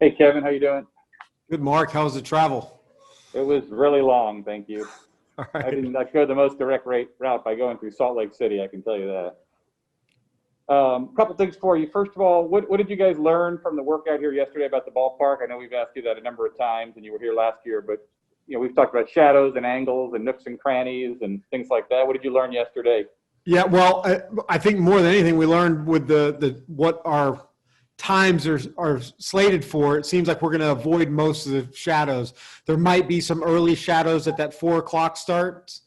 Hey, Kevin, how you doing? Good, Mark. How's the travel? It was really long, thank you. All I right. didn't go the most direct route by going through Salt Lake City, I can tell you that. Couple things for you. First of all, what did you guys learn from the workout here yesterday about the ballpark? I know we've asked you that a number of times, and you were here last year, but we've talked about shadows and angles and nooks and crannies and things like that. What did you learn yesterday? Yeah, well, I think more than anything, we learned with the what our times are slated for. It seems like we're going to avoid most of the shadows. There might be some early shadows at that 4 o'clock start.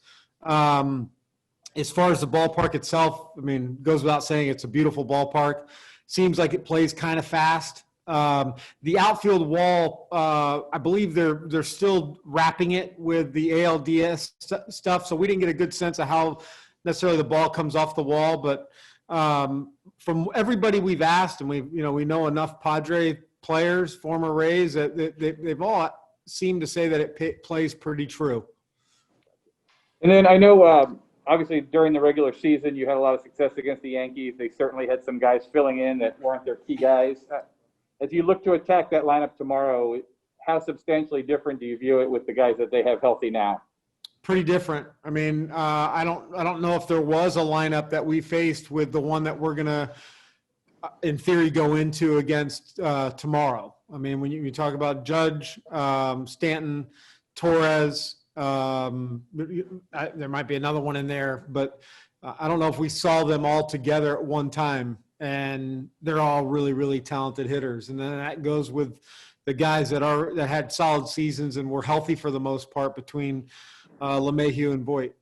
As far as the ballpark itself, I mean, goes without saying, it's a beautiful ballpark. Seems like it plays kind of fast. The outfield wall, I believe they're still wrapping it with the ALDS stuff, so we didn't get a good sense of how necessarily the ball comes off the wall. But from everybody we've asked, and we know enough Padre players, former Rays, that they've all seemed to say that it plays pretty true. And then I know, obviously, during the regular season, you had a lot of success against the Yankees. They certainly had some guys filling in that weren't their key guys. As you look to attack that lineup tomorrow, how substantially different do you view it with the guys that they have healthy now? Pretty different. I mean, I don't know if there was a lineup that we faced with the one that we're gonna, in theory, go into against tomorrow. I mean, when you talk about Judge, Stanton, Torres, there might be another one in there, but I don't know if we saw them all together at one time. And they're all really, really talented hitters. And then that goes with the guys that had solid seasons and were healthy for the most part between LeMahieu and Voit.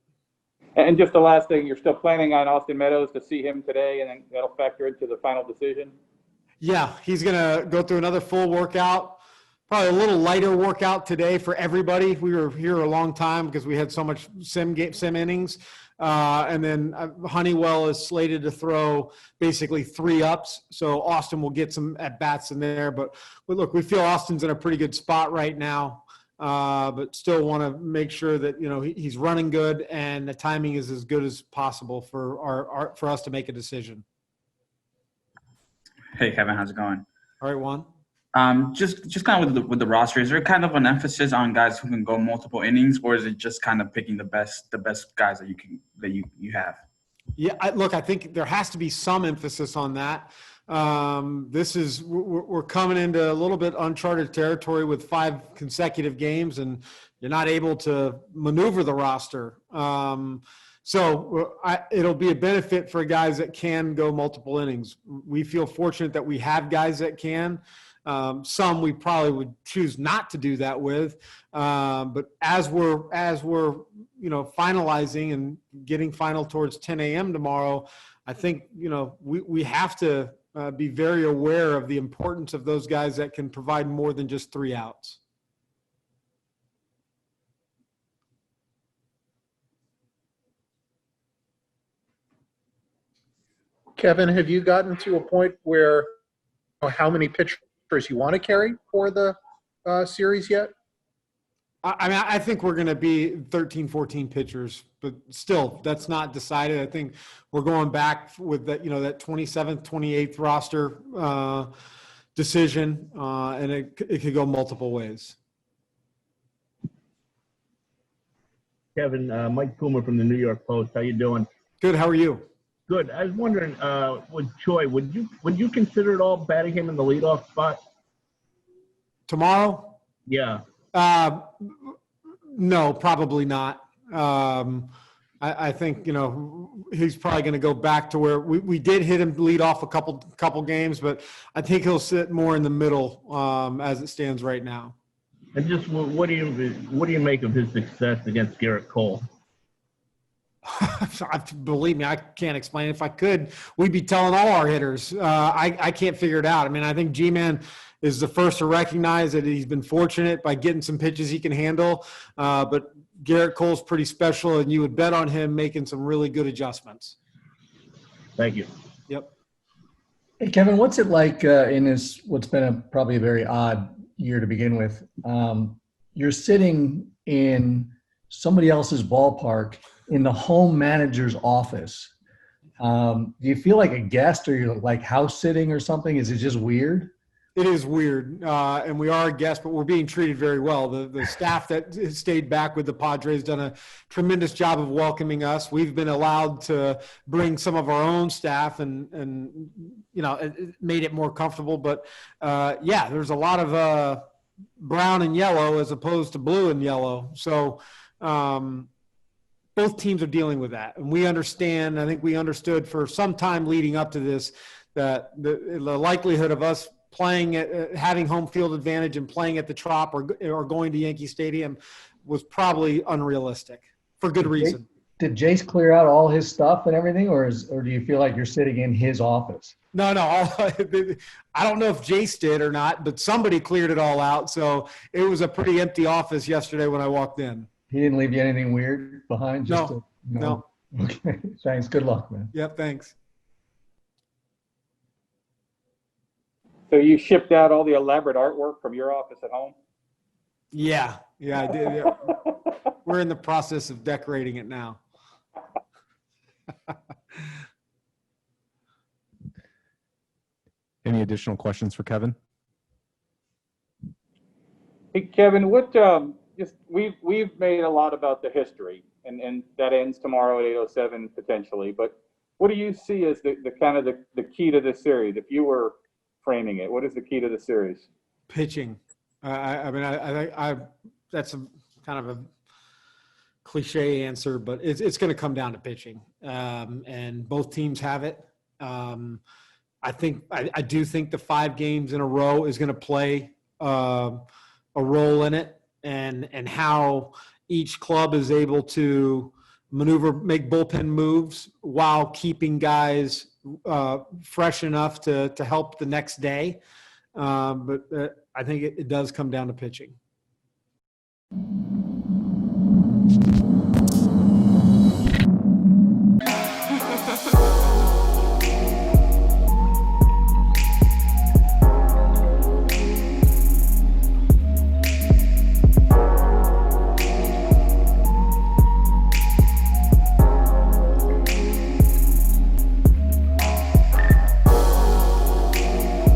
And just the last thing, you're still planning on Austin Meadows to see him today, and then that'll factor into the final decision? Yeah, he's going to go through another full workout, probably a little lighter workout today for everybody. We were here a long time because we had so much sim innings. And then Honeywell is slated to throw basically 3 ups. So Austin will get some at-bats in there. But look, we feel Austin's in a pretty good spot right now, but still want to make sure that, he's running good and the timing is as good as possible for for us to make a decision. Hey, Kevin, how's it going? All right, Juan. Just kind of with the roster, is there kind of an emphasis on guys who can go multiple innings, or is it just kind of picking the best guys that you have? Yeah, I think there has to be some emphasis on that. We're coming into a little bit uncharted territory with 5 consecutive games, and you're not able to maneuver the roster. So it'll be a benefit for guys that can go multiple innings. We feel fortunate that we have guys that can. Some we probably would choose not to do that with, but as we're finalizing and getting final towards 10 a.m. tomorrow, I think we have to be very aware of the importance of those guys that can provide more than just 3 outs. Kevin, have you gotten to a point where how many pitchers you want to carry for the series yet? I mean, I think we're going to be 13, 14 pitchers, but still, that's not decided. I think we're going back with that, that 27th, 28th roster decision, and it could go multiple ways. Kevin, Mike Puma from the New York Post. How you doing? Good. How are you? Good. I was wondering, with Choi, would you consider it all batting him in the leadoff spot tomorrow? Yeah. No, probably not. I think he's probably going to go back to where we did hit him lead off a couple games, but I think he'll sit more in the middle as it stands right now. And just what do you make of his success against Garrett Cole? Believe me, I can't explain it. If I could, we'd be telling all our hitters. I can't figure it out. I mean, I think G-Man is the first to recognize that he's been fortunate by getting some pitches he can handle. But Garrett Cole's pretty special, and you would bet on him making some really good adjustments. Thank you. Yep. Hey, Kevin, what's it like in what's been probably a very odd year to begin with? You're sitting in somebody else's ballpark in the home manager's office. Do you feel like a guest, or you're like house sitting or something? Is it just weird? It is weird, and we are a guest, but we're being treated very well. The staff that stayed back with the Padres done a tremendous job of welcoming us. We've been allowed to bring some of our own staff, and it made it more comfortable. But yeah, there's a lot of brown and yellow as opposed to blue and yellow. So both teams are dealing with that, and we understand. I think we understood for some time leading up to this that the likelihood of us playing at, having home field advantage and playing at the Trop or going to Yankee Stadium was probably unrealistic for good reason. Did Jace clear out all his stuff and everything, or do you feel like you're sitting in his office? No. I don't know if Jace did or not, but somebody cleared it all out. So it was a pretty empty office yesterday when I walked in. He didn't leave you anything weird behind? No. Okay. Thanks. Good luck, man. Yep. Thanks. So you shipped out all the elaborate artwork from your office at home? Yeah, I did. Yeah. We're in the process of decorating it now. Any additional questions for Kevin? Hey, Kevin, we've made a lot about the history, and that ends tomorrow at 8:07 potentially. But what do you see as the kind of the key to this series? If you were framing it, what is the key to the series? Pitching. I that's a kind of a cliche answer, but it's going to come down to pitching, and both teams have it. I do think the 5 games in a row is going to play a role in it, and how each club is able to make bullpen moves while keeping guys fresh enough to help the next day. But I think it does come down to pitching.